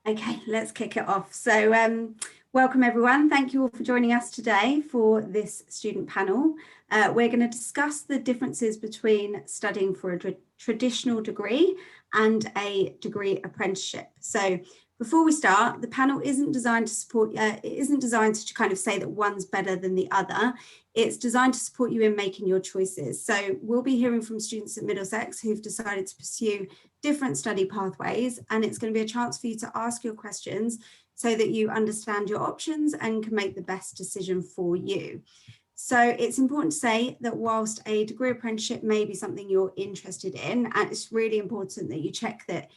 Okay, let's kick it off. So welcome everyone. Thank you all for joining us today for this student panel. We're going to discuss the differences between studying for a traditional degree and a degree apprenticeship. So before we start, the panel isn't designed to support, it isn't designed to kind of say that one's better than the other. It's designed to support you in making your choices. So we'll be hearing from students at Middlesex who've decided to pursue different study pathways, and it's going to be a chance for you to ask your questions so that you understand your options and can make the best decision for you. So it's important to say that whilst a degree apprenticeship may be something you're interested in, and it's really important that you check that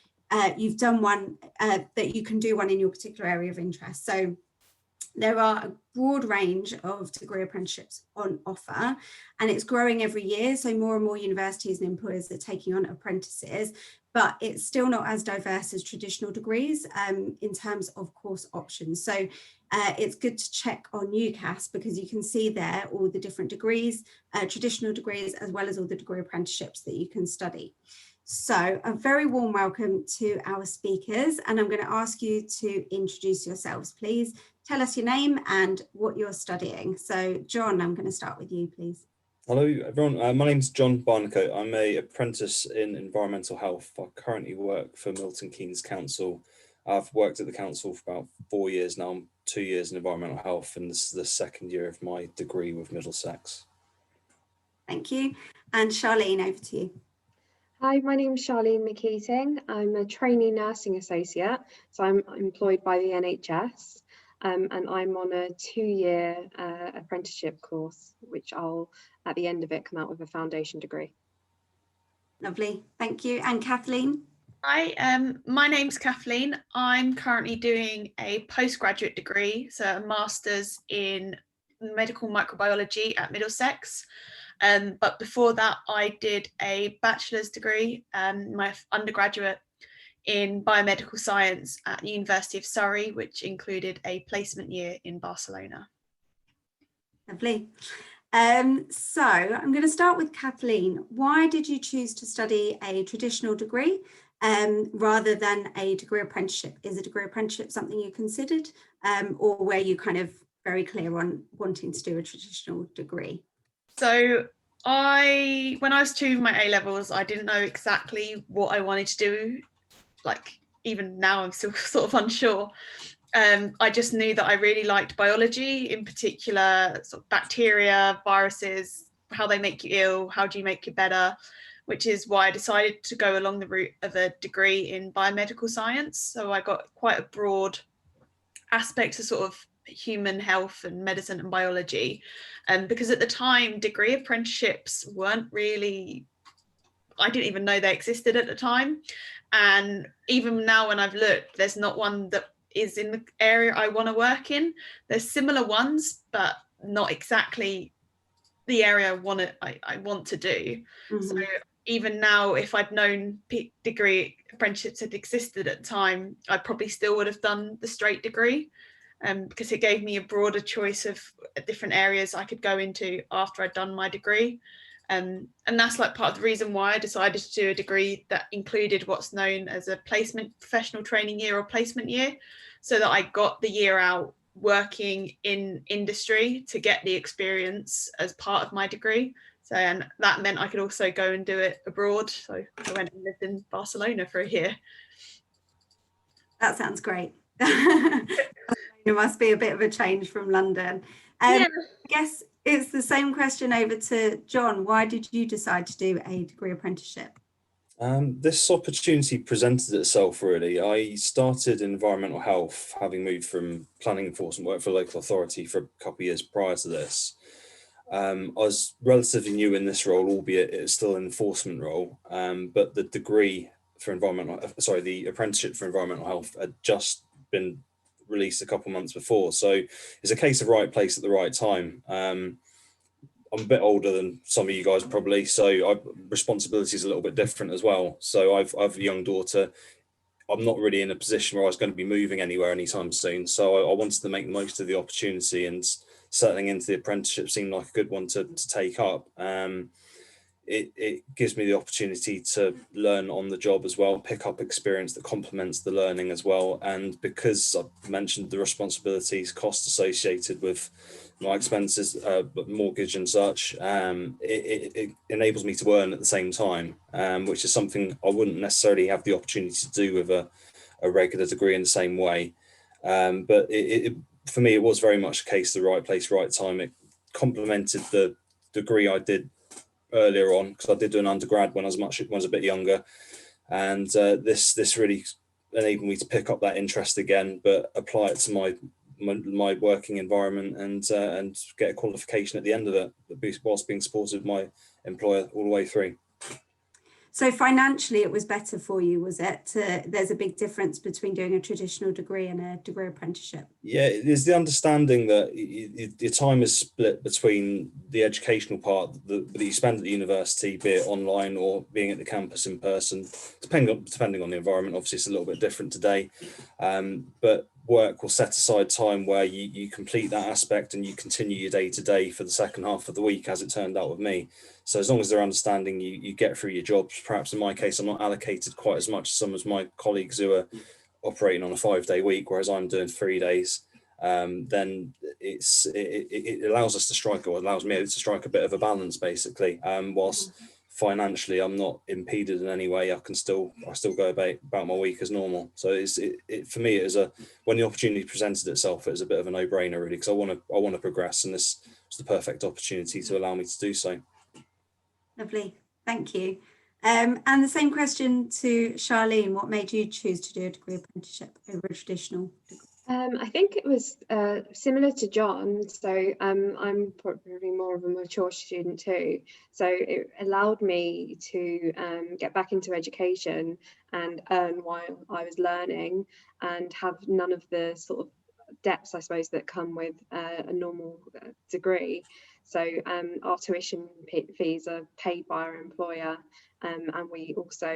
you've done one, that you can do one in your particular area of interest. So there are a broad range of degree apprenticeships on offer, and it's growing every year. So more and more universities and employers are taking on apprentices, but it's still not as diverse as traditional degrees in terms of course options. So it's good to check on UCAS because you can see there all the different degrees, traditional degrees, as well as all the degree apprenticeships that you can study. So a very warm welcome to our speakers, and I'm going to ask you to introduce yourselves, please. Tell us your name and what you're studying. So John, I'm going to start with you, please. Hello everyone, my name's John Barnacote. I'm an apprentice in environmental health. I currently work for Milton Keynes Council. I've worked at the council for about 4 years now. I'm 2 years in environmental health, and this is the second year of my degree with Middlesex. Thank you. And Charlene, over to you. Hi, my name is Charlene McKeating. I'm a trainee nursing associate, so I'm employed by the NHS, and I'm on a 2-year apprenticeship course, which I'll, at the end of it, come out with a foundation degree. Lovely, thank you. And Kathleen? Hi, my name's Kathleen. I'm currently doing a postgraduate degree, so a master's in medical microbiology at Middlesex. But before that, I did a bachelor's degree, my undergraduate in biomedical science at the University of Surrey, which included a placement year in Barcelona. Lovely. So I'm going to start with Kathleen. Why did you choose to study a traditional degree rather than a degree apprenticeship? Is a degree apprenticeship something you considered, or were you kind of very clear on wanting to do a traditional degree? So when I was doing my A-levels, I didn't know exactly what I wanted to do. Like even now I'm still sort of unsure. I just knew that I really liked biology, in particular sort of bacteria, viruses, how they make you ill, how do you make you better, which is why I decided to go along the route of a degree in biomedical science. So I got quite a broad aspect of sort of human health and medicine and biology, because at the time degree apprenticeships weren't really, I didn't even know they existed at the time, and even now when I've looked, there's not one that is in the area I want to work in. There's similar ones, but not exactly the area I want to do. Mm-hmm. So even now, if I'd known degree apprenticeships had existed at the time, I probably still would have done the straight degree, because it gave me a broader choice of different areas I could go into after I'd done my degree. And that's like part of the reason why I decided to do a degree that included what's known as a placement professional training year or placement year, so that I got the year out working in industry to get the experience as part of my degree. So, and that meant I could also go and do it abroad. So I went and lived in Barcelona for a year. That sounds great. It must be a bit of a change from London. Yeah. I guess it's the same question over to John. Why did you decide to do a degree apprenticeship? This opportunity presented itself really. I started in environmental health, having moved from planning enforcement work for a local authority for a couple of years prior to this. I was relatively new in this role, albeit it's still an enforcement role, but the degree for the apprenticeship for environmental health had just been released a couple of months before. So it's a case of right place at the right time. I'm a bit older than some of you guys probably, so responsibility is a little bit different as well. So I've a young daughter. I'm not really in a position where I was going to be moving anywhere anytime soon. So I wanted to make the most of the opportunity, and settling into the apprenticeship seemed like a good one to take up. it gives me the opportunity to learn on the job as well, pick up experience that complements the learning as well. And because I mentioned the responsibilities, costs associated with my expenses, mortgage and such, it enables me to earn at the same time, which is something I wouldn't necessarily have the opportunity to do with a regular degree in the same way. But for me, it was very much a case, the right place, right time. It complemented the degree I did earlier on, because I did do an undergrad when I was a bit younger, and this really enabled me to pick up that interest again, but apply it to my working environment, and get a qualification at the end of it, whilst being supported by my employer all the way through. So financially, it was better for you, was it? There's a big difference between doing a traditional degree and a degree apprenticeship. Yeah, there's the understanding that your time is split between the educational part that you spend at the university, be it online or being at the campus in person, depending on the environment. Obviously, it's a little bit different today, but work will set aside time where you complete that aspect and you continue your day-to-day for the second half of the week, as it turned out with me. So as long as they're understanding, you get through your jobs. Perhaps in my case, I'm not allocated quite as much as some of my colleagues who are operating on a 5-day week, whereas I'm doing 3 days. Then it allows us to strike, or allows me to strike a bit of a balance, basically. Whilst financially I'm not impeded in any way, I still go about my week as normal. So for me, when the opportunity presented itself, it was a bit of a no-brainer, really, because I want to progress, and this was the perfect opportunity to allow me to do so. Lovely, thank you. And the same question to Charlene: what made you choose to do a degree apprenticeship over a traditional degree? I think it was similar to John. So I'm probably more of a mature student too. So it allowed me to get back into education and earn while I was learning, and have none of the sort of debts, I suppose, that come with a normal degree. So our tuition fees are paid by our employer, and we also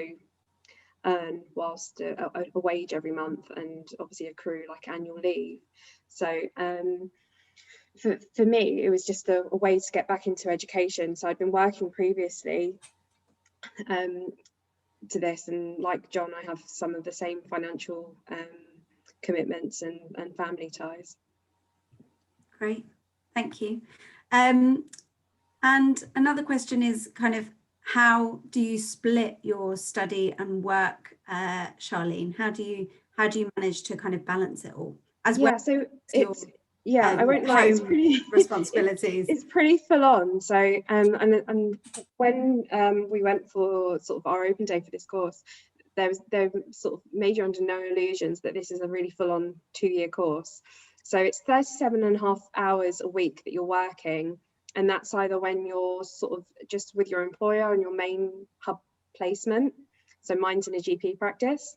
earn whilst a wage every month, and obviously accrue like annual leave. So for me, it was just a way to get back into education. So I'd been working previously to this, and like John, I have some of the same financial commitments and family ties. Great, thank you. And another question is kind of, how do you split your study and work, Charlene? How do you manage to kind of balance it all? So it's I won't lie, it's pretty responsibilities. It's pretty full on. So and when we went for sort of our open day for this course, they sort of made you under no illusions that this is a really full on 2-year course. So it's 37.5 hours a week that you're working, and that's either when you're sort of just with your employer on your main hub placement. So mine's in a GP practice.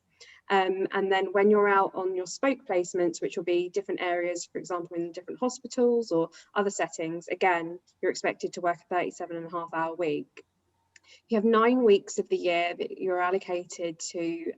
And then when you're out on your spoke placements, which will be different areas, for example, in different hospitals or other settings, again, you're expected to work a 37.5-hour week. You have 9 weeks of the year that you're allocated to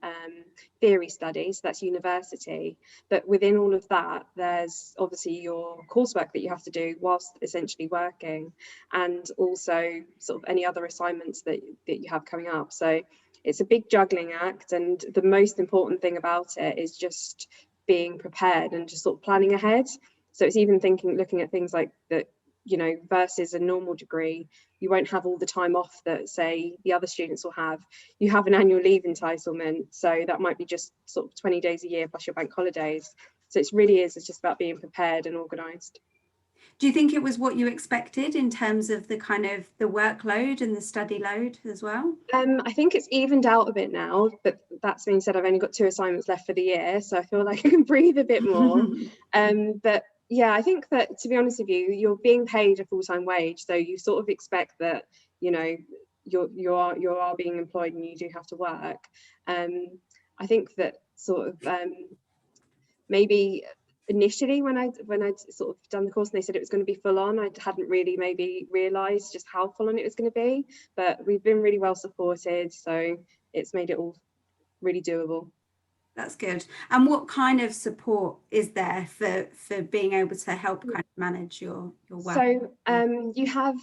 theory studies, that's university. But within all of that, there's obviously your coursework that you have to do whilst essentially working, and also sort of any other assignments that you have coming up. So it's a big juggling act, and the most important thing about it is just being prepared and just sort of planning ahead. So it's even looking at things like that, you know, versus a normal degree, you won't have all the time off that, say, the other students will have. You have an annual leave entitlement, so that might be just sort of 20 days a year plus your bank holidays. So it's just about being prepared and organised. Do you think it was what you expected in terms of the kind of the workload and the study load as well? I think it's evened out a bit now, but that's being said, I've only got 2 assignments left for the year, so I feel like I can breathe a bit more. But yeah, I think that, to be honest with you, you're being paid a full-time wage, so you sort of expect that, you know, you are being employed and you do have to work. I think that sort of maybe initially when I'd sort of done the course and they said it was going to be full on, I hadn't really maybe realised just how full on it was going to be, but we've been really well supported, so it's made it all really doable. That's good. And what kind of support is there for being able to help kind of manage your work? So you have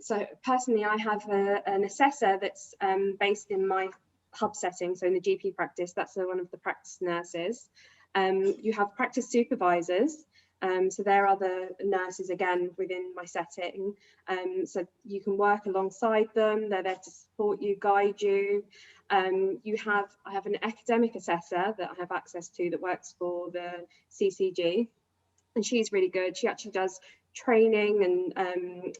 so personally I have an assessor that's based in my hub setting, so in the GP practice. That's one of the practice nurses. You have practice supervisors, so there are the nurses again within my setting, so you can work alongside them. They're there to support you, guide you. I have an academic assessor that I have access to that works for the CCG, and she's really good. She actually does training and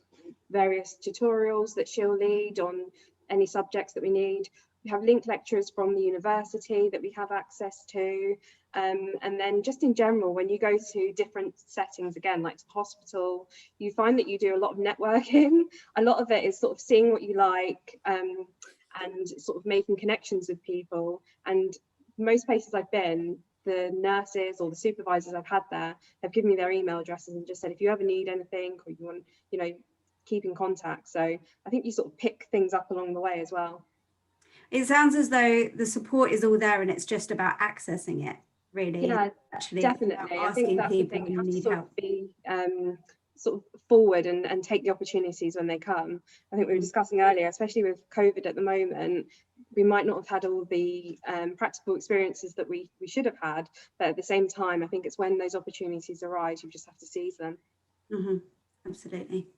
various tutorials that she'll lead on any subjects that we need. We have link lecturers from the university that we have access to. And then just in general, when you go to different settings, again, like to the hospital, you find that you do a lot of networking. A lot of it is sort of seeing what you like, and sort of making connections with people. And most places I've been, the nurses or the supervisors I've had there have given me their email addresses and just said, if you ever need anything or you want, keep in contact. So I think you sort of pick things up along the way as well. It sounds as though the support is all there and it's just about accessing it, really. Yeah, actually, definitely. I think that's the thing. You have to sort of be sort of forward and take the opportunities when they come. I think we were discussing earlier, especially with COVID at the moment, we might not have had all the practical experiences that we should have had, but at the same time, I think it's when those opportunities arise, you just have to seize them. Mm-hmm. Absolutely.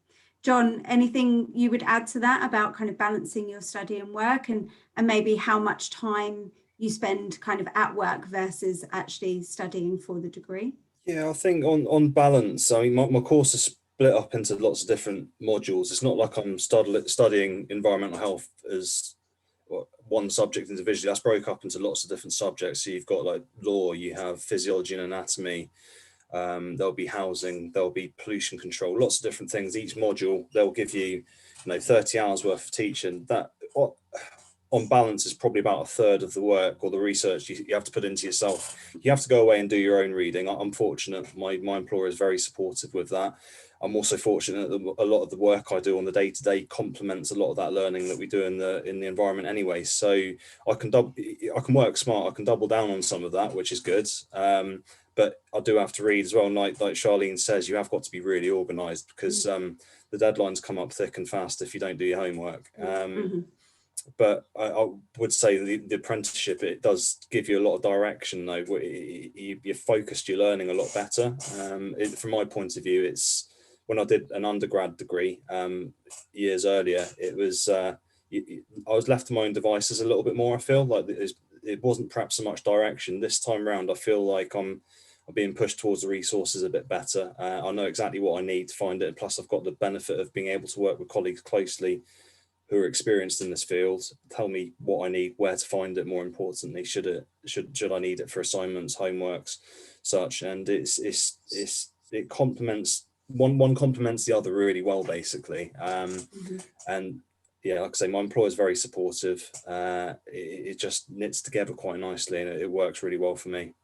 John, anything you would add to that about kind of balancing your study and work, and maybe how much time you spend kind of at work versus actually studying for the degree? Yeah, I think on balance, I mean, my course is split up into lots of different modules. It's not like I'm studying environmental health as one subject individually. That's broke up into lots of different subjects. So you've got like law, you have physiology and anatomy, there'll be housing, there'll be pollution control, lots of different things. Each module, they'll give you, 30 hours worth of teaching. That on balance is probably about a third of the work or the research you have to put into yourself. You have to go away and do your own reading. I'm fortunate, my employer is very supportive with that. I'm also fortunate that a lot of the work I do on the day-to-day complements a lot of that learning that we do in the environment anyway. So I can work smart, I can double down on some of that, which is good. But I do have to read as well. And like Charlene says, you have got to be really organised, because the deadlines come up thick and fast if you don't do your homework. But I would say the apprenticeship, it does give you a lot of direction though. You're focused, you're learning a lot better. From my point of view, it's when I did an undergrad degree years earlier, it was I was left to my own devices a little bit more. I feel like it wasn't perhaps so much direction. This time around, I feel like I'm being pushed towards the resources a bit better. I know exactly what I need to find it. Plus, I've got the benefit of being able to work with colleagues closely who are experienced in this field, tell me what I need, where to find it. More importantly, should I need it for assignments, homeworks, such. And it complements one complements the other really well, basically. And yeah, like I say, my employer is very supportive. It just knits together quite nicely, and it works really well for me.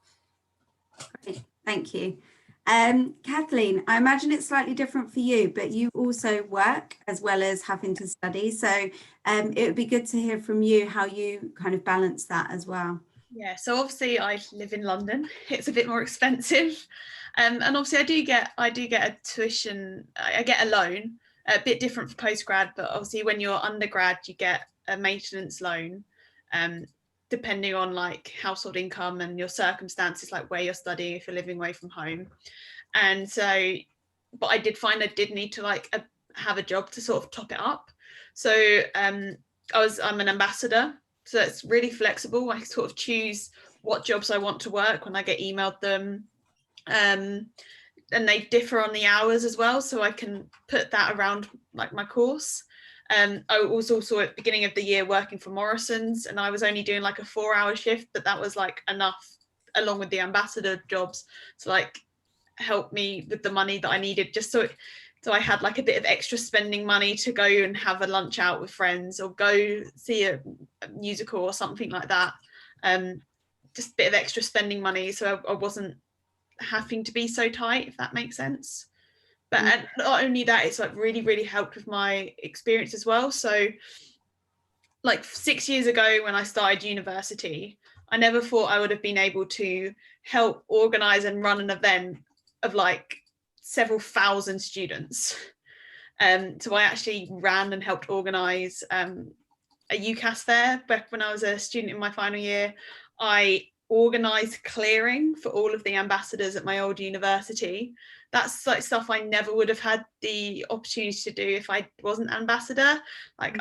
Great. Thank you. Kathleen, I imagine it's slightly different for you, but you also work as well as having to study. So it would be good to hear from you how you kind of balance that as well. Yeah, so obviously I live in London. It's a bit more expensive. And obviously I do get a tuition, I get a loan, a bit different for postgrad, but obviously when you're undergrad, you get a maintenance loan. Depending on like household income and your circumstances, like where you're studying, if you're living away from home. And so, but I did find I did need to like have a job to sort of top it up. So I'm an ambassador, so it's really flexible. I sort of choose what jobs I want to work when I get emailed them. And they differ on the hours as well, so I can put that around like my course. I was also at the beginning of the year working for Morrison's, and I was only doing like a 4-hour shift, but that was like enough, along with the ambassador jobs, to like help me with the money that I needed, just so I had like a bit of extra spending money to go and have a lunch out with friends or go see a musical or something like that. Just a bit of extra spending money, so I wasn't having to be so tight, if that makes sense. But not only that, it's like really, really helped with my experience as well. So like 6 years ago when I started university, I never thought I would have been able to help organise and run an event of like several thousand students. So I actually ran and helped organise a UCAS fair back when I was a student in my final year. I organised clearing for all of the ambassadors at my old university. That's like stuff I never would have had the opportunity to do if I wasn't ambassador. Like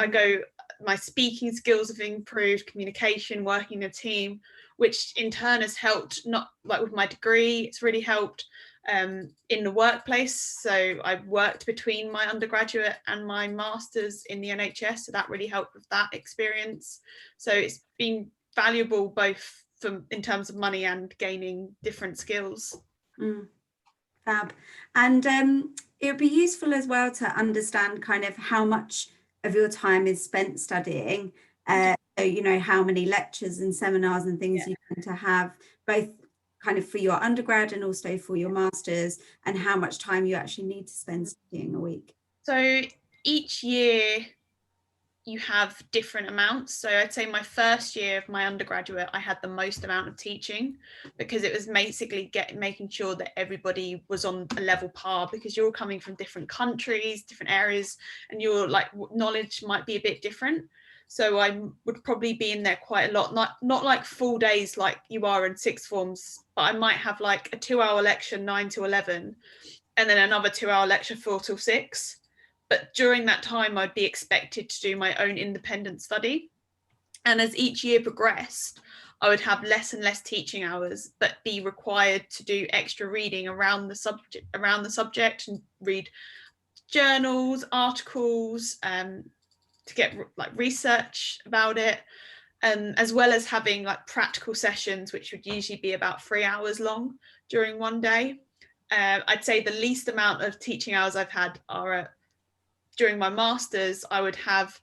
my speaking skills have improved, communication, working in a team, which in turn has helped, not like with my degree, it's really helped in the workplace. So I worked between my undergraduate and my master's in the NHS, so that really helped with that experience. So it's been valuable both in terms of money and gaining different skills. Fab. And it would be useful as well to understand kind of how much of your time is spent studying. So, you know, how many lectures and seminars and things you tend to have, both kind of for your undergrad and also for your masters, and how much time you actually need to spend studying a week. So each year you have different amounts. So I'd say my first year of my undergraduate, I had the most amount of teaching, because it was basically making sure that everybody was on a level par, because you're all coming from different countries, different areas, and your like knowledge might be a bit different. So I would probably be in there quite a lot, not like full days like you are in sixth forms, but I might have like a 2-hour lecture 9 to 11, and then another 2-hour lecture 4 till 6. But during that time, I'd be expected to do my own independent study. And as each year progressed, I would have less and less teaching hours, but be required to do extra reading around the subject and read journals, articles, to get like research about it, as well as having like practical sessions, which would usually be about 3 hours long during one day. I'd say the least amount of teaching hours I've had are during my master's. I would have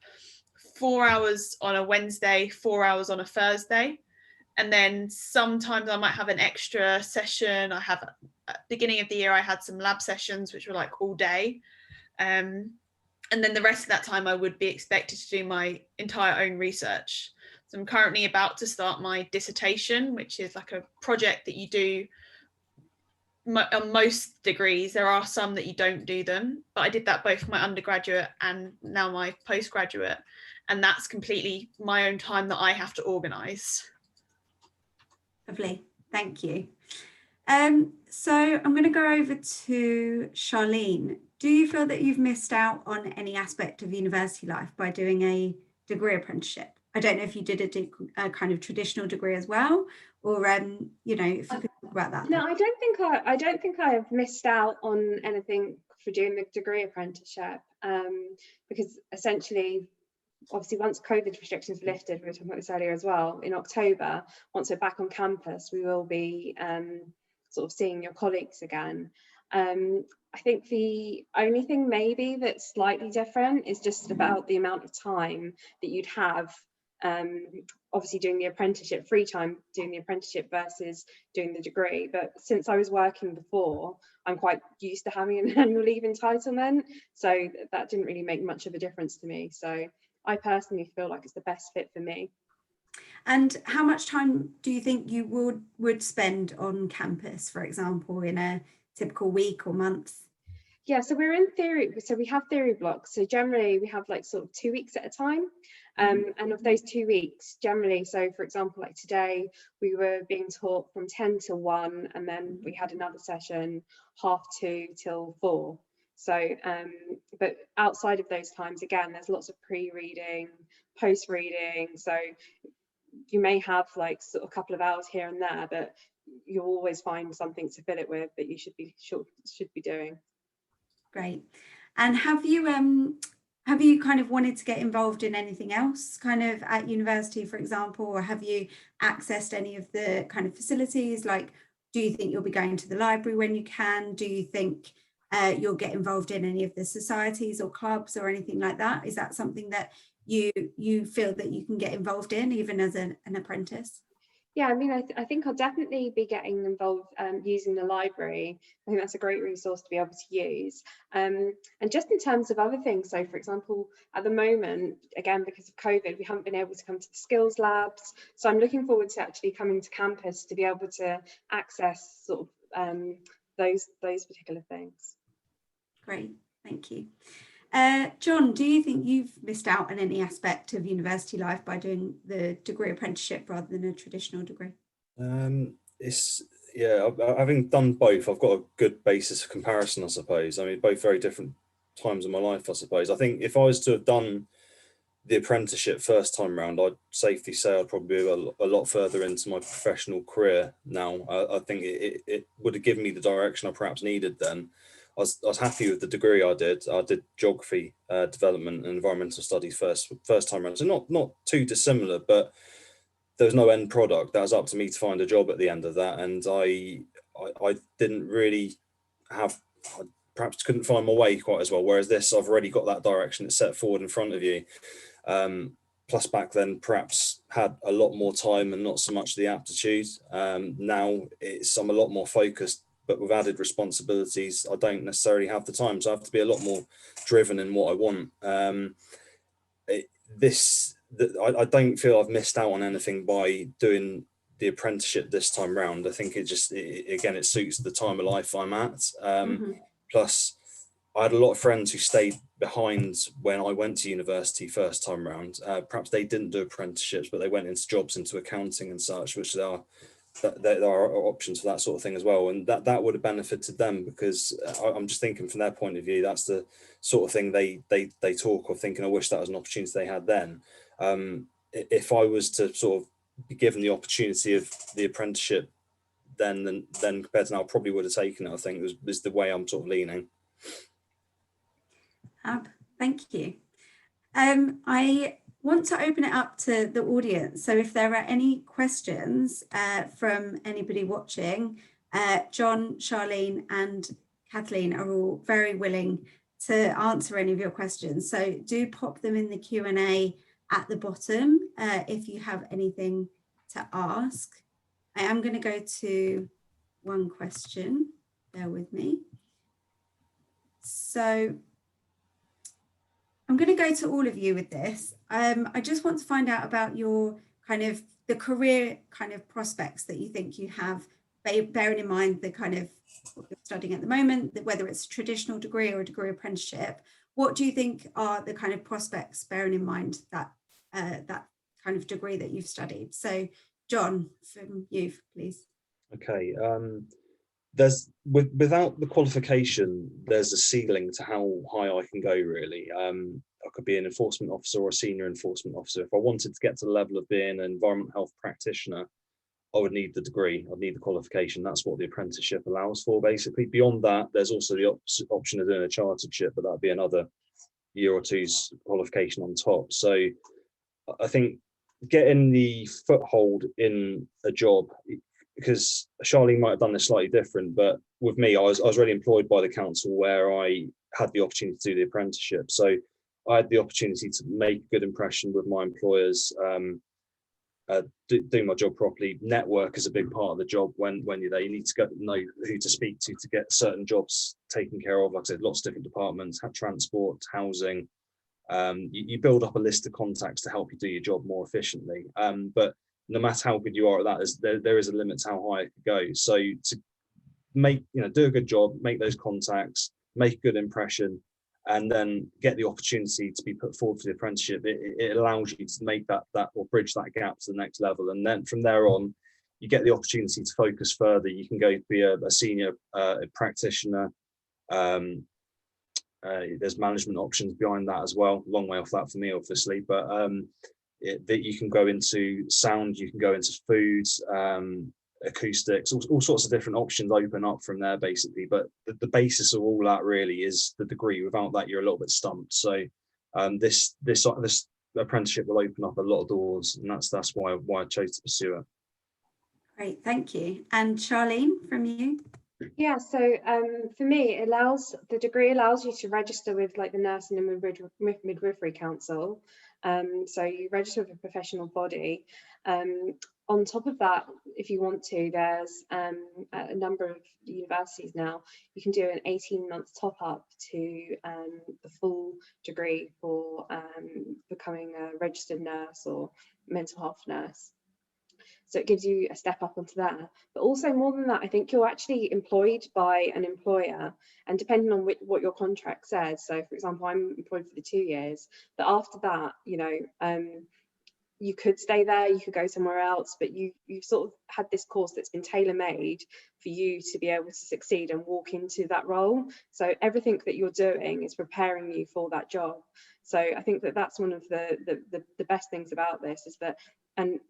4 hours on a Wednesday, 4 hours on a Thursday. And then sometimes I might have an extra session. I have, at the beginning of the year, I had some lab sessions, which were like all day. And then the rest of that time I would be expected to do my entire own research. So I'm currently about to start my dissertation, which is like a project that you do on most degrees. There are some that you don't do them, but I did that both for my undergraduate and now my postgraduate, and that's completely my own time that I have to organise. Lovely, thank you. So I'm going to go over to Charlene. Do you feel that you've missed out on any aspect of university life by doing a degree apprenticeship? I don't know if you did a kind of traditional degree as well, or you know, if you could talk about that. No, I don't think I have missed out on anything for doing the degree apprenticeship, because essentially, obviously, once COVID restrictions lifted, we were talking about this earlier as well, in October, once we're back on campus, we will be sort of seeing your colleagues again. I think the only thing maybe that's slightly different is just about the amount of time that you'd have, obviously doing the apprenticeship, free time doing the apprenticeship versus doing the degree. But since I was working before, I'm quite used to having an annual leave entitlement, so that didn't really make much of a difference to me. So I personally feel like it's the best fit for me. And how much time do you think you would spend on campus, for example, in a typical week or month? Yeah, so we're in theory, so we have theory blocks. So generally we have like sort of 2 weeks at a time. And of those 2 weeks, generally, so for example, like today, we were being taught from 10 till 1, and then we had another session 2:30 till 4. So, but outside of those times, again, there's lots of pre-reading, post-reading. So you may have like sort of a couple of hours here and there, but you'll always find something to fill it with that you should be doing. Great. And have you kind of wanted to get involved in anything else kind of at university, for example, or have you accessed any of the kind of facilities? Like, do you think you'll be going to the library when you can? Do you think you'll get involved in any of the societies or clubs or anything like that? Is that something that you feel that you can get involved in even as an apprentice? Yeah, I mean, I think I'll definitely be getting involved using the library. I think that's a great resource to be able to use. And just in terms of other things, so for example, at the moment, again, because of COVID, we haven't been able to come to the skills labs. So I'm looking forward to actually coming to campus to be able to access sort of those particular things. Great, thank you. John, do you think you've missed out on any aspect of university life by doing the degree apprenticeship rather than a traditional degree? Having done both, I've got a good basis of comparison, I suppose. I mean, both very different times of my life, I suppose. I think if I was to have done the apprenticeship first time round, I'd safely say I'd probably be a lot further into my professional career now. I think it would have given me the direction I perhaps needed then. I was happy with the degree I did. I did geography, development and environmental studies first time around. So not too dissimilar, but there was no end product. That was up to me to find a job at the end of that. And I didn't really have, I perhaps couldn't find my way quite as well. Whereas this, I've already got that direction. It's set forward in front of you. Plus back then perhaps had a lot more time and not so much the aptitude. Now I'm a lot more focused, but with added responsibilities, I don't necessarily have the time. So I have to be a lot more driven in what I want. I don't feel I've missed out on anything by doing the apprenticeship this time round. I think it suits the time of life I'm at. Plus, I had a lot of friends who stayed behind when I went to university first time round. Perhaps they didn't do apprenticeships, but they went into jobs, into accounting and such, which there are options for that sort of thing as well. And that would have benefited them, because I'm just thinking from their point of view, that's the sort of thing they talk of, thinking, I wish that was an opportunity they had then. If I was to sort of be given the opportunity of the apprenticeship then compared to now, I probably would have taken it. I think is the way I'm sort of leaning. Thank you. I want to open it up to the audience. So if there are any questions from anybody watching, John, Charlene and Kathleen are all very willing to answer any of your questions. So do pop them in the Q&A at the bottom if you have anything to ask. I am going to go to one question. Bear with me. So I'm going to go to all of you with this. I just want to find out about your the career prospects that you think you have, bearing in mind the kind of what you're studying at the moment, whether it's a traditional degree or a degree apprenticeship. What do you think are the kind of prospects, bearing in mind that that kind of degree that you've studied? So John, from you, please. Okay. There's without the qualification, there's a ceiling to how high I can go, really. I could be an enforcement officer or a senior enforcement officer. If I wanted to get to the level of being an environment health practitioner, I would need the degree, I'd need the qualification. That's what the apprenticeship allows for, basically. Beyond that, there's also the option of doing a chartership, but that'd be another year or two's qualification on top. So I think getting the foothold in a job, because Charlene might have done this slightly different, but with me, I was already employed by the council where I had the opportunity to do the apprenticeship. So I had the opportunity to make a good impression with my employers, do my job properly. Network is a big part of the job. When you're there, you need to know who to speak to get certain jobs taken care of. Like I said, lots of different departments, transport, housing. You build up a list of contacts to help you do your job more efficiently. But no matter how good you are at that, there is a limit to how high it could go. So to do a good job, make those contacts, make a good impression, and then get the opportunity to be put forward for the apprenticeship, it allows you to make that or bridge that gap to the next level. And then from there on, you get the opportunity to focus further. You can go be a senior practitioner. There's management options behind that as well. Long way off that for me, obviously, but that you can go into sound, you can go into foods, acoustics, all sorts of different options open up from there, basically. But the basis of all that really is the degree. Without that, you're a little bit stumped. So this apprenticeship will open up a lot of doors, and that's why I chose to pursue it. Great, thank you. And Charlene, from you? Yeah, so for me, the degree allows you to register with like the Nursing and Midwifery Council. So you register with a professional body, and on top of that, if you want to, there's a number of universities now, you can do an 18-month top up to the full degree for becoming a registered nurse or mental health nurse. So it gives you a step up onto that. But also more than that, I think you're actually employed by an employer, and depending on what your contract says. So for example, I'm employed for the 2 years, but after that, you know, you could stay there, you could go somewhere else, but you've sort of had this course that's been tailor-made for you to be able to succeed and walk into that role. So everything that you're doing is preparing you for that job. So I think that that's one of the best things about this, is that, and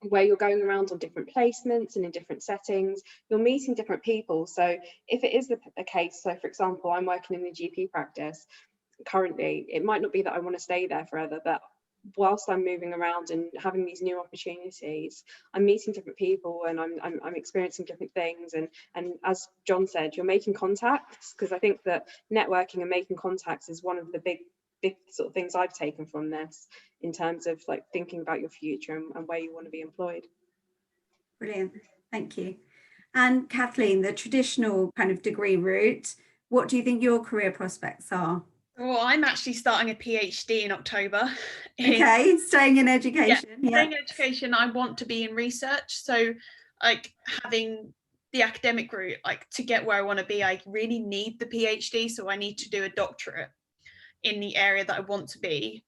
where you're going around on different placements and in different settings, you're meeting different people. So if it is a case, so for example, I'm working in the GP practice currently, it might not be that I want to stay there forever, but whilst I'm moving around and having these new opportunities, I'm meeting different people and I'm experiencing different things. And as John said, you're making contacts, because I think that networking and making contacts is one of the big sort of things I've taken from this, in terms of like thinking about your future and where you want to be employed. Brilliant, thank you. And Kathleen, the traditional kind of degree route, what do you think your career prospects are? Well, I'm actually starting a PhD in October. Okay, staying in education. Yeah, staying in education. I want to be in research. So like having the academic route, like to get where I want to be, I really need the PhD. So I need to do a doctorate in the area that I want to be.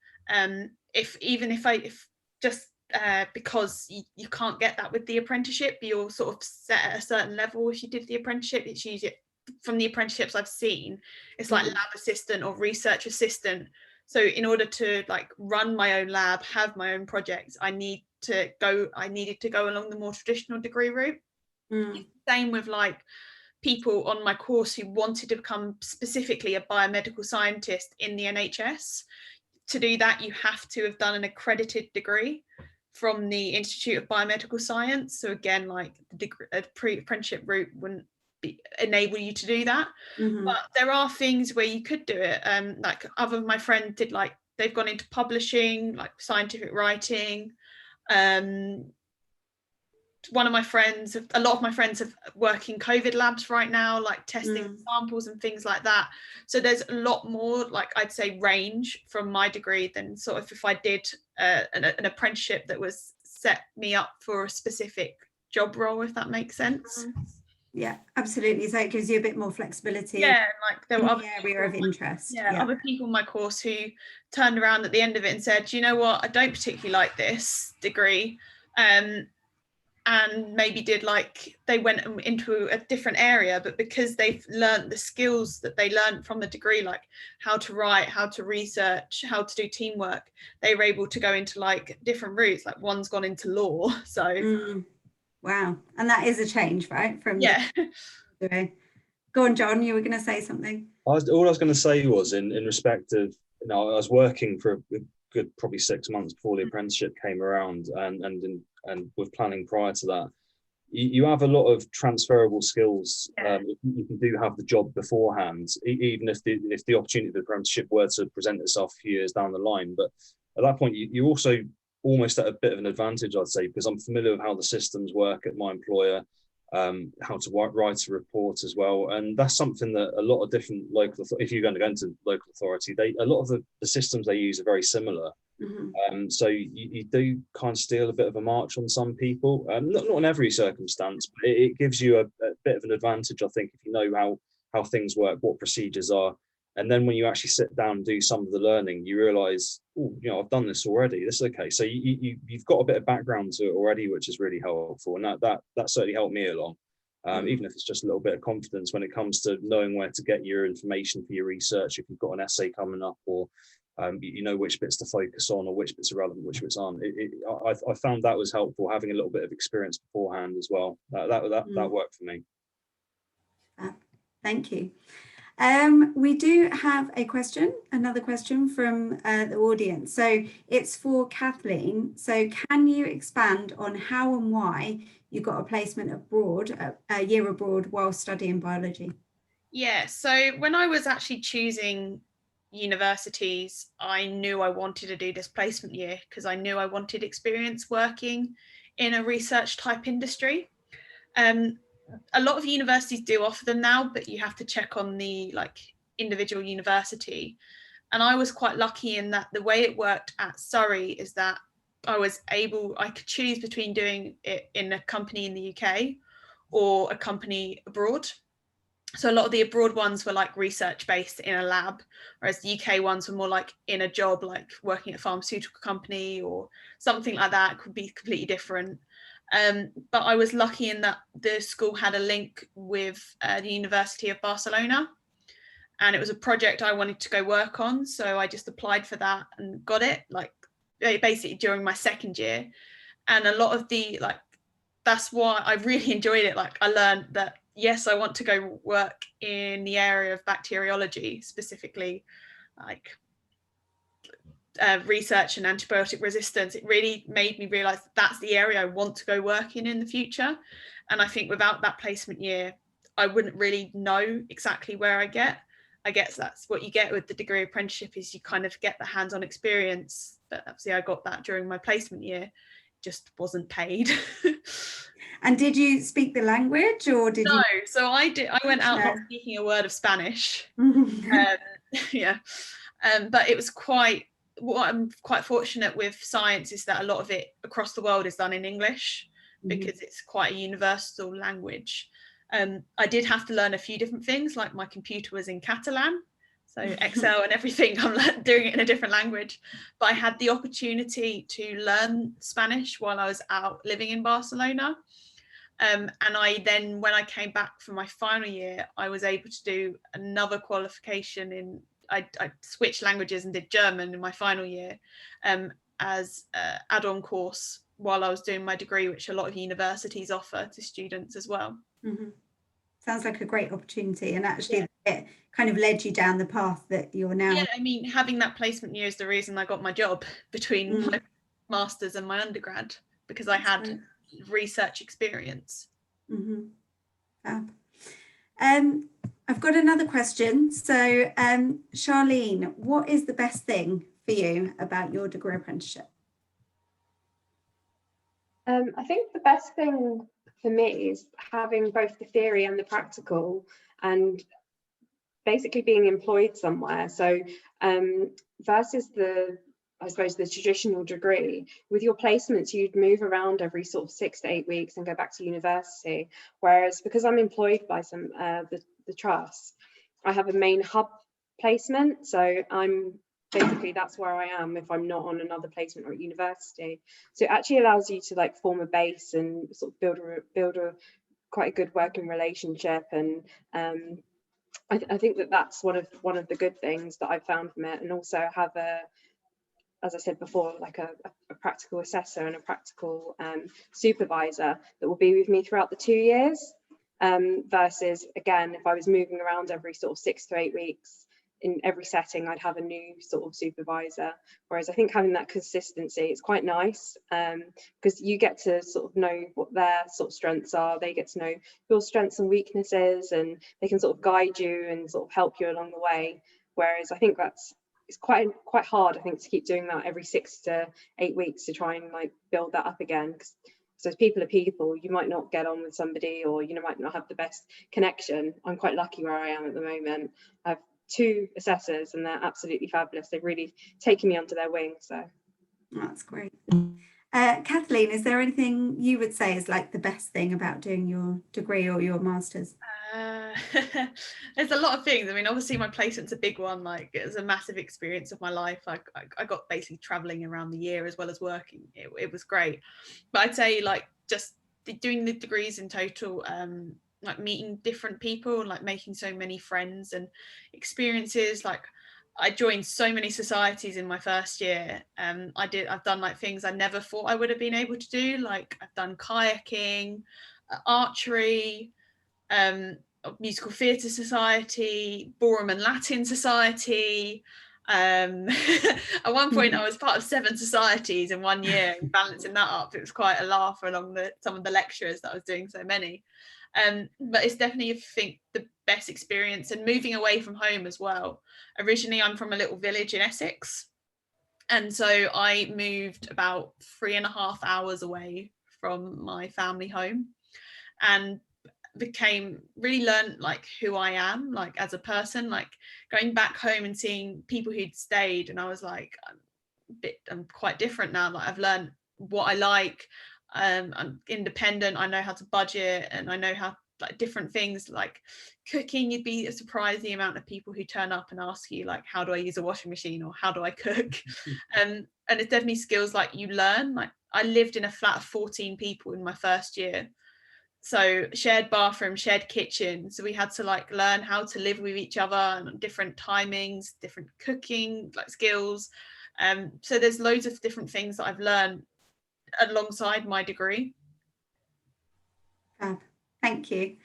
If because you can't get that with the apprenticeship, you're sort of set at a certain level. If you did the apprenticeship, it's usually, from the apprenticeships I've seen, it's like lab assistant or research assistant. So in order to like run my own lab, have my own projects, I needed to go along the more traditional degree route. Same with like people on my course who wanted to become specifically a biomedical scientist in the NHS. To do that, you have to have done an accredited degree from the Institute of Biomedical Science. So again, like the apprenticeship route wouldn't enable you to do that. But there are things where you could do it. Like other of my friends did, like they've gone into publishing, like scientific writing. A lot of my friends have working COVID labs right now, like testing samples and things like that. So there's a lot more, like I'd say, range from my degree than sort of if I did an apprenticeship that was set me up for a specific job role, if that makes sense. Yeah, absolutely. So it gives you a bit more flexibility. Yeah, like there were other area of interest. Yeah, other people in my course who turned around at the end of it and said, you know what, I don't particularly like this degree. And maybe did, like, they went into a different area, but because they've learned the skills that they learned from the degree, like how to write, how to research, how to do teamwork, they were able to go into like different routes. Like one's gone into law. So wow. And that is a change, right? From Go on, John, you were going to say something. All I was going to say was in respect of, you know, I was working for a good probably 6 months before the apprenticeship came around, and with planning prior to that, you have a lot of transferable skills. You do have the job beforehand, even if the opportunity of the apprenticeship were to present itself a few years down the line. But at that point, you also almost at a bit of an advantage, I'd say, because I'm familiar with how the systems work at my employer, how to write a report as well. And that's something that a lot of different local, if you're going to go into local authority, a lot of the systems they use are very similar. So you do kind of steal a bit of a march on some people, not in every circumstance, but it gives you a bit of an advantage, I think, if you know how things work, what procedures are. And then when you actually sit down and do some of the learning, you realise, oh, you know, I've done this already. This is okay. So you've got a bit of background to it already, which is really helpful. And that certainly helped me along, even if it's just a little bit of confidence when it comes to knowing where to get your information for your research. If you've got an essay coming up, or you know which bits to focus on, or which bits are relevant, which bits aren't. I found that was helpful, having a little bit of experience beforehand as well. That worked for me. Thank you. We do have another question from the audience. So it's for Kathleen. So can you expand on how and why you got a placement abroad, a year abroad while studying biology? Yeah, so when I was actually choosing universities, I knew I wanted to do this placement year because I knew I wanted experience working in a research type industry. A lot of universities do offer them now, but you have to check on the like individual university. And I was quite lucky in that the way it worked at Surrey is that I could choose between doing it in a company in the UK or a company abroad. So a lot of the abroad ones were like research based in a lab, whereas the UK ones were more like in a job, like working at a pharmaceutical company or something like that. Could be completely different. But I was lucky in that the school had a link with the University of Barcelona, and it was a project I wanted to go work on. So I just applied for that and got it, like basically during my second year. And a lot of the like, that's why I really enjoyed it. Like I learned that, yes, I want to go work in the area of bacteriology, specifically like research and antibiotic resistance. It really made me realize that's the area I want to go work in the future. And I think without that placement year, I wouldn't really know exactly where I get. I guess that's what you get with the degree apprenticeship, is you kind of get the hands-on experience. But obviously I got that during my placement year. It just wasn't paid. And did you speak the language, or did No, so I went out not speaking a word of Spanish. Yeah. But it was what I'm quite fortunate with science is that a lot of it across the world is done in English, because it's quite a universal language. I did have to learn a few different things, like my computer was in Catalan, so Excel and everything, I'm doing it in a different language. But I had the opportunity to learn Spanish while I was out living in Barcelona. And I then, when I came back for my final year, I was able to do another qualification in, I switched languages and did German in my final year as an add-on course while I was doing my degree, which a lot of universities offer to students as well. Sounds like a great opportunity, and actually it kind of led you down the path that you're now. Yeah, I mean, having that placement year is the reason I got my job between my master's and my undergrad, because I had research experience. I've got another question. So Charlene, what is the best thing for you about your degree apprenticeship? I think the best thing for me is having both the theory and the practical, and basically being employed somewhere. So versus I suppose the traditional degree, with your placements, you'd move around every sort of 6 to 8 weeks and go back to university. Whereas because I'm employed by the trust, I have a main hub placement. So basically that's where I am if I'm not on another placement or at university. So it actually allows you to like form a base and sort of build a quite a good working relationship. And I think that's one of the good things that I've found from it. And also have as I said before, like a practical assessor and a practical supervisor that will be with me throughout the 2 years, versus, again, if I was moving around every sort of 6 to 8 weeks in every setting, I'd have a new sort of supervisor. Whereas I think having that consistency is quite nice, because you get to sort of know what their sort of strengths are, they get to know your strengths and weaknesses, and they can sort of guide you and sort of help you along the way. Whereas I think it's quite hard, I think, to keep doing that every 6 to 8 weeks to try and like build that up again. So people are people, you might not get on with somebody, or you might not have the best connection. I'm quite lucky where I am at the moment. I have 2 assessors and they're absolutely fabulous. They've really taken me under their wing. So that's great. Kathleen, is there anything you would say is like the best thing about doing your degree or your master's? There's a lot of things. I mean, obviously my placement's a big one. Like, it was a massive experience of my life. I got basically traveling around the year as well as working. It was great. But I'd say like just doing the degrees in total, like meeting different people, like making so many friends and experiences. Like I joined so many societies in my first year. I've done like things I never thought I would have been able to do. Like I've done kayaking, archery, musical theatre society, ballroom and Latin society. At one point I was part of 7 societies in 1 year, and balancing that up, it was quite a laugh along some of the lecturers that I was doing so many. But it's definitely, I think, the best experience, and moving away from home as well. Originally I'm from a little village in Essex, and so I moved about 3.5 hours away from my family home, and really learned like who I am like as a person, like going back home and seeing people who'd stayed, and I was like, I'm quite different now. Like I've learned what I like. I'm independent. I know how to budget, and I know how like different things like cooking. You'd be surprised the amount of people who turn up and ask you like, how do I use a washing machine, or how do I cook? And it's definitely skills like you learn. Like I lived in a flat of 14 people in my first year, so shared bathroom, shared kitchen, so we had to like learn how to live with each other, and different timings, different cooking like skills. So there's loads of different things that I've learned alongside my degree. Thank you.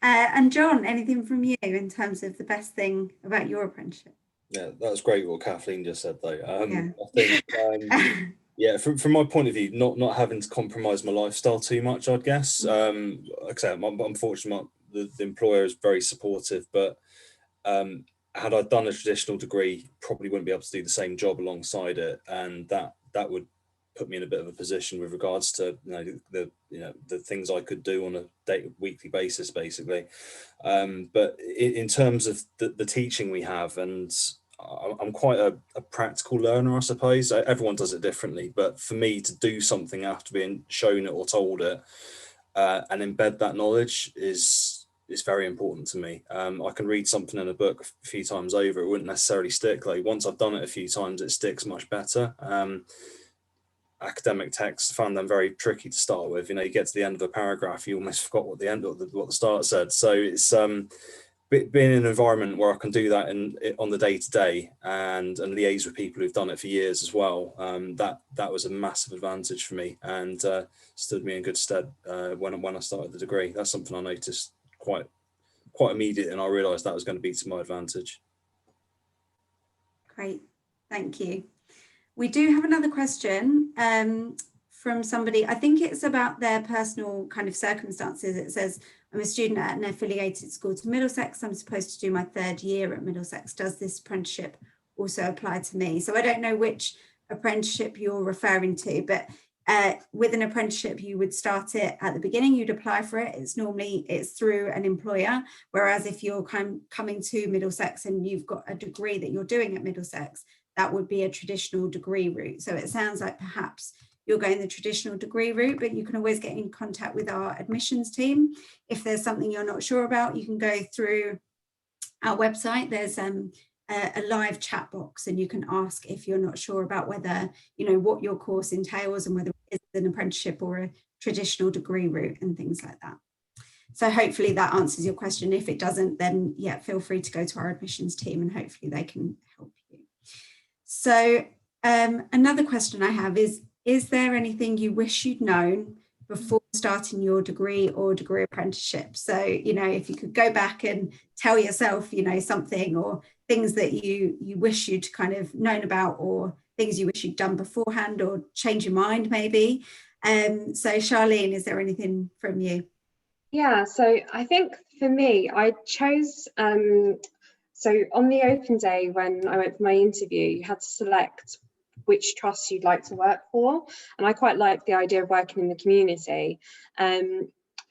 And John, anything from you in terms of the best thing about your apprenticeship? Yeah, that was great what Kathleen just said though. Yeah. I think yeah, from my point of view, not having to compromise my lifestyle too much, I'd guess. Like I say, unfortunately, the employer is very supportive, but had I done a traditional degree, probably wouldn't be able to do the same job alongside it, and that would put me in a bit of a position with regards to the things I could do on a weekly basis, basically. But in terms of the teaching we have, and I'm quite a practical learner, I suppose. Everyone does it differently, but for me to do something after being shown it or told it, and embed that knowledge is very important to me. I can read something in a book a few times over, it wouldn't necessarily stick. Like once I've done it a few times, it sticks much better. Academic texts, found them very tricky to start with. You get to the end of a paragraph, you almost forgot what the start said. So it's being in an environment where I can do that on the day-to-day and liaise with people who've done it for years as well. That was a massive advantage for me, and stood me in good stead when I started the degree. That's something I noticed quite immediate, and I realised that was going to be to my advantage. Great, thank you. We do have another question from somebody. I think it's about their personal kind of circumstances. It says, I'm a student at an affiliated school to Middlesex. I'm supposed to do my 3rd year at Middlesex. Does this apprenticeship also apply to me? So I don't know which apprenticeship you're referring to, but with an apprenticeship, you would start it at the beginning, you'd apply for it. It's through an employer. Whereas if you're coming to Middlesex and you've got a degree that you're doing at Middlesex, that would be a traditional degree route. So it sounds like perhaps you're going the traditional degree route, but you can always get in contact with our admissions team. If there's something you're not sure about, you can go through our website. There's a live chat box, and you can ask if you're not sure about whether, what your course entails and whether it's an apprenticeship or a traditional degree route and things like that. So hopefully that answers your question. If it doesn't, then yeah, feel free to go to our admissions team and hopefully they can help you. So another question I have is there anything you wish you'd known before starting your degree or degree apprenticeship? So, if you could go back and tell yourself, something, or things that you wish you'd kind of known about, or things you wish you'd done beforehand, or change your mind maybe. So Charlene, is there anything from you? Yeah, so I think for me, I chose, so on the open day when I went for my interview, you had to select which trusts you'd like to work for, and I quite like the idea of working in the community.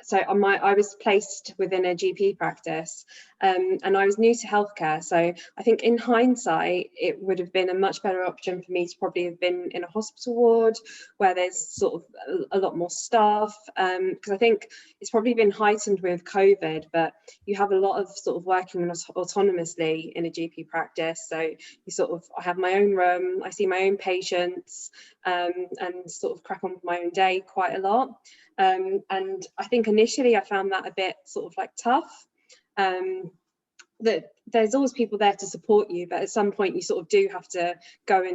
So I was placed within a GP practice, and I was new to healthcare. So I think in hindsight, it would have been a much better option for me to probably have been in a hospital ward where there's sort of a lot more staff, because I think it's probably been heightened with COVID, but you have a lot of sort of working autonomously in a GP practice. So I have my own room, I see my own patients, and sort of crack on with my own day quite a lot. And I think initially I found that a bit sort of like tough, that there's always people there to support you, but at some point you sort of do have to go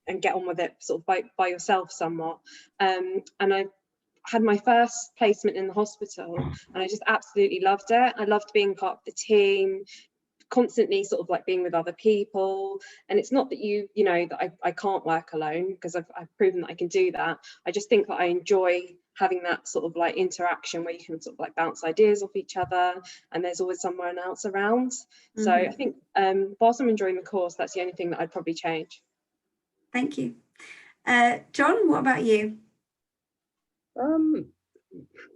and get on with it sort of by yourself somewhat. And I had my first placement in the hospital and I just absolutely loved it. I loved being part of the team, constantly sort of like being with other people. And it's not that that I can't work alone, because I've proven that I can do that. I just think that I enjoy having that sort of like interaction where you can sort of like bounce ideas off each other and there's always someone else around. Mm-hmm. So I think whilst I'm enjoying the course, that's the only thing that I'd probably change. Thank you. John, what about you?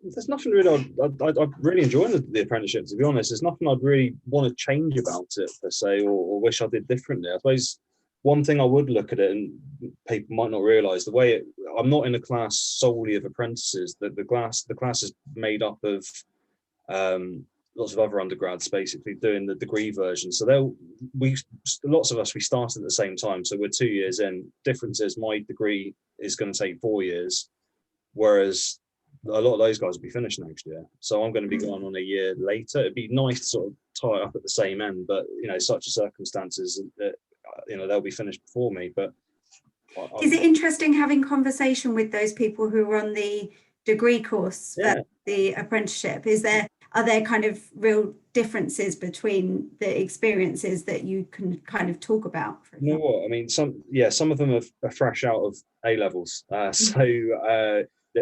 There's nothing really I really enjoy the apprenticeship, to be honest. There's nothing I'd really want to change about it per se, or wish I did differently. I suppose one thing I would look at it, and people might not realise, the way I'm not in a class solely of apprentices. The class is made up of lots of other undergrads basically doing the degree version. So lots of us, we started at the same time. So we're 2 years in. Difference is my degree is going to take 4 years, whereas a lot of those guys will be finished next year. So I'm going to be going on a year later. It'd be nice to sort of tie it up at the same end, but such a circumstances that they'll be finished before me. But is it interesting having conversation with those people who are on the degree course, the apprenticeship? Are there kind of real differences between the experiences that you can kind of talk about? You know what I mean? Some of them are fresh out of A levels.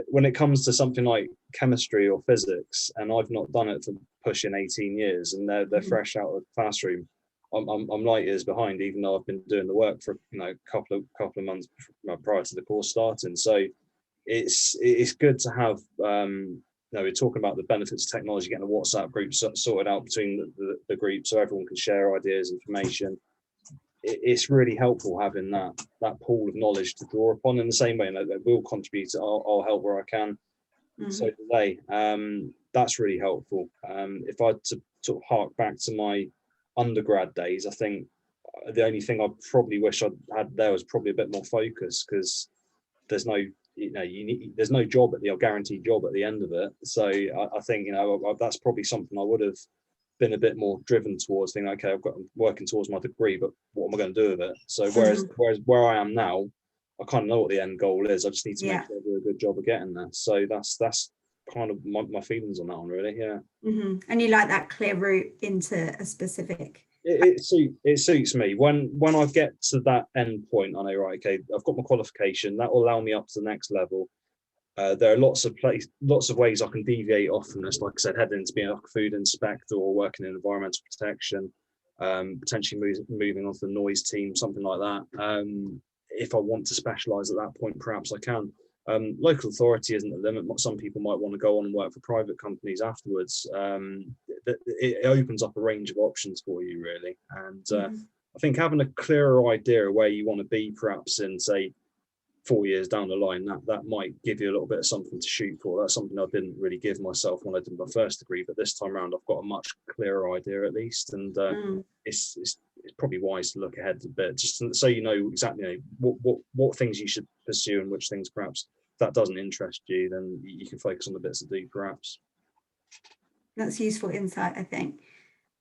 When it comes to something like chemistry or physics, and I've not done it for pushing 18 years, and they're fresh out of the classroom, I'm light years behind, even though I've been doing the work for a couple of months prior to the course starting. So it's good to have. We're talking about the benefits of technology, getting a WhatsApp group sorted out between the group so everyone can share ideas, information. It's really helpful having that pool of knowledge to draw upon. In the same way, that will contribute. I'll help where I can. So do they. That's really helpful. If I had to sort of hark back to my undergrad days, I think the only thing I probably wish I'd had there was probably a bit more focus, because there's no there's no job guaranteed job at the end of it. So I think that's probably something I would have been a bit more driven towards, thinking, okay, I'm working towards my degree, but what am I going to do with it? So whereas where I am now, I kind of know what the end goal is. I just need to make sure I do a good job of getting there. So that's kind of my feelings on that one, really. And you like that clear route into a specific. It suits me. When I get to that end point, I know, right, okay, I've got my qualification. That will allow me up to the next level. There are lots of ways I can deviate off from this. Like I said, heading into being a food inspector or working in environmental protection, potentially moving on to the noise team, something like that. If I want to specialise at that point, perhaps I can. Local authority isn't the limit. Some people might want to go on and work for private companies afterwards. It opens up a range of options for you, really. And I think having a clearer idea of where you want to be, perhaps in, say, 4 years down the line, that might give you a little bit of something to shoot for. That's something I didn't really give myself when I did my first degree, but this time around I've got a much clearer idea, at least. And it's probably wise to look ahead a bit, just so you know exactly what things you should pursue and which things, perhaps, if that doesn't interest you, then you can focus on the bits that do, perhaps. That's useful insight, I think.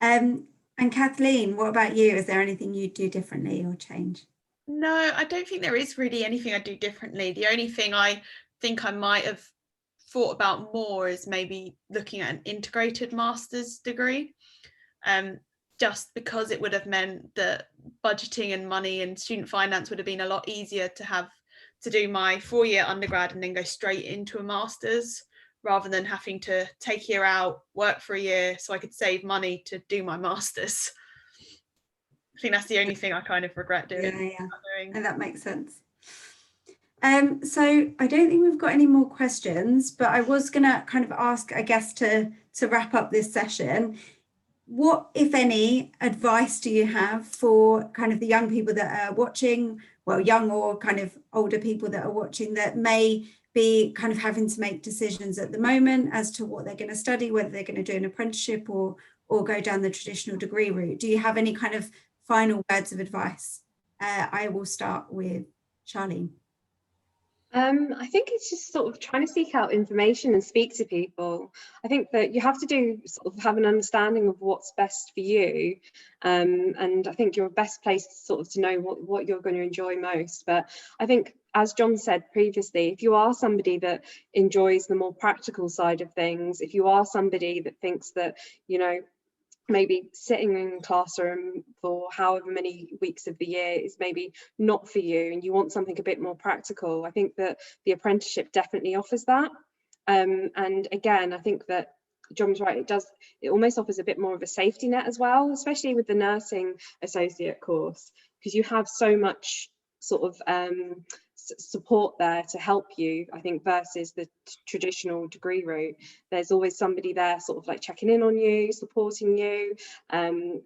And Kathleen, what about you? Is there anything you'd do differently or change? No, I don't think there is really anything I do differently. The only thing I think I might have thought about more is maybe looking at an integrated master's degree, just because it would have meant that budgeting and money and student finance would have been a lot easier to have to do my 4-year undergrad and then go straight into a master's, rather than having to take a year out, work for a year so I could save money to do my master's. I think that's the only thing I kind of regret doing. And that makes sense. So I don't think we've got any more questions, but I was going to kind of ask, I guess, to wrap up this session, what, if any, advice do you have for kind of the young people that are watching, well, young or kind of older people that are watching, that may be kind of having to make decisions at the moment as to what they're going to study, whether they're going to do an apprenticeship or go down the traditional degree route? Do you have any kind of final words of advice? I will start with Charlene. I think it's just sort of trying to seek out information and speak to people. I think that you have to have an understanding of what's best for you, and I think you're best placed to know what you're going to enjoy most. But I think, as John said previously, if you are somebody that enjoys the more practical side of things, if you are somebody that thinks that, maybe sitting in a classroom for however many weeks of the year is maybe not for you, and you want something a bit more practical, I think that the apprenticeship definitely offers that. And again, I think that John's right, it almost offers a bit more of a safety net as well, especially with the nursing associate course, because you have so much support there to help you, I think, versus the traditional degree route. There's always somebody there sort of like checking in on you, supporting you,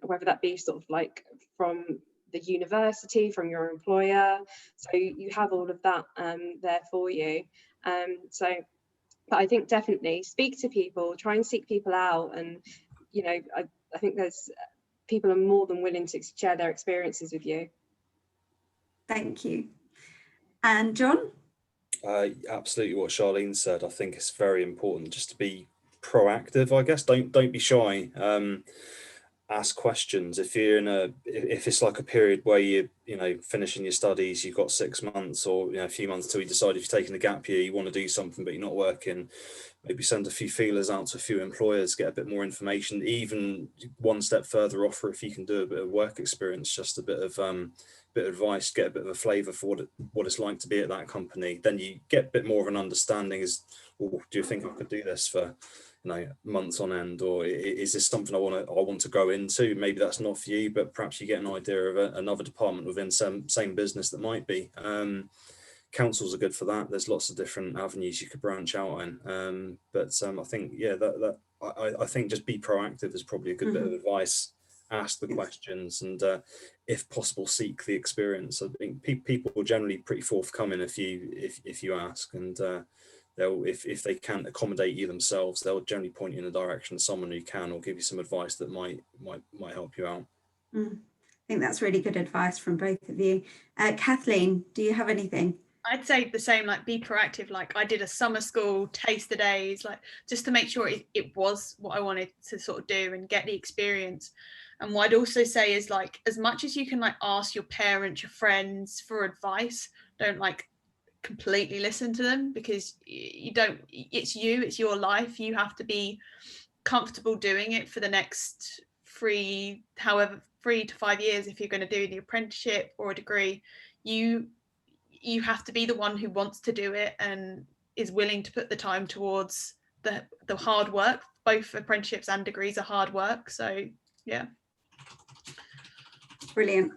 whether that be sort of like from the university, from your employer. So you have all of that there for you. But I think definitely speak to people, try and seek people out, and you know, I think there's people are more than willing to share their experiences with you. Thank you. And John? Absolutely what Charlene said. I think it's very important just to be proactive, I guess. Don't be shy. Ask questions. If it's like a period where you finishing your studies, you've got 6 months or a few months till you decide if you're taking a gap year, you want to do something but you're not working, maybe send a few feelers out to a few employers, get a bit more information, even one step further, offer if you can do a bit of work experience, just a bit of advice, get a bit of a flavour for what it's like to be at that company. Then you get a bit more of an understanding as, well, do you think I could do this for months on end, or is this something I want to go into? Maybe that's not for you, but perhaps you get an idea of another department within same business that might be. Councils are good for that. There's lots of different avenues you could branch out in. But I think, I think just be proactive is probably a good bit of advice. Ask the questions and if possible seek the experience. I think people are generally pretty forthcoming if you ask, and if they can't accommodate you themselves, they'll generally point you in the direction of someone who can, or give you some advice that might help you out. I think that's really good advice from both of you. Kathleen, do you have anything? I'd say the same, like be proactive. Like I did a summer school taster days, like just to make sure it was what I wanted to sort of do and get the experience. And what I'd also say is, like, as much as you can like ask your parents, your friends for advice, don't like completely listen to them, because it's your life. You have to be comfortable doing it for the next 3 to 5 years. If you're going to do the apprenticeship or a degree, you have to be the one who wants to do it and is willing to put the time towards the hard work. Both apprenticeships and degrees are hard work. So yeah. Brilliant.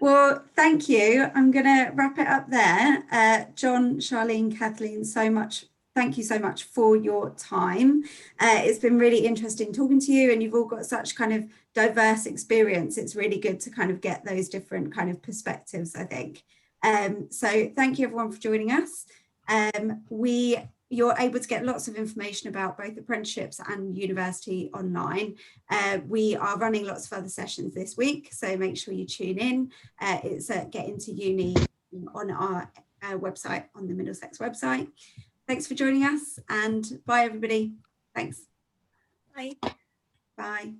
Well, thank you. I'm going to wrap it up there. John, Charlene, Kathleen, thank you so much for your time. It's been really interesting talking to you, and you've all got such kind of diverse experience. It's really good to kind of get those different kind of perspectives, I think. So thank you everyone for joining us. You're able to get lots of information about both apprenticeships and university online. We are running lots of other sessions this week, so make sure you tune in. It's Get Into Uni on our website, on the Middlesex website. Thanks for joining us, and bye everybody. Thanks. Bye. Bye.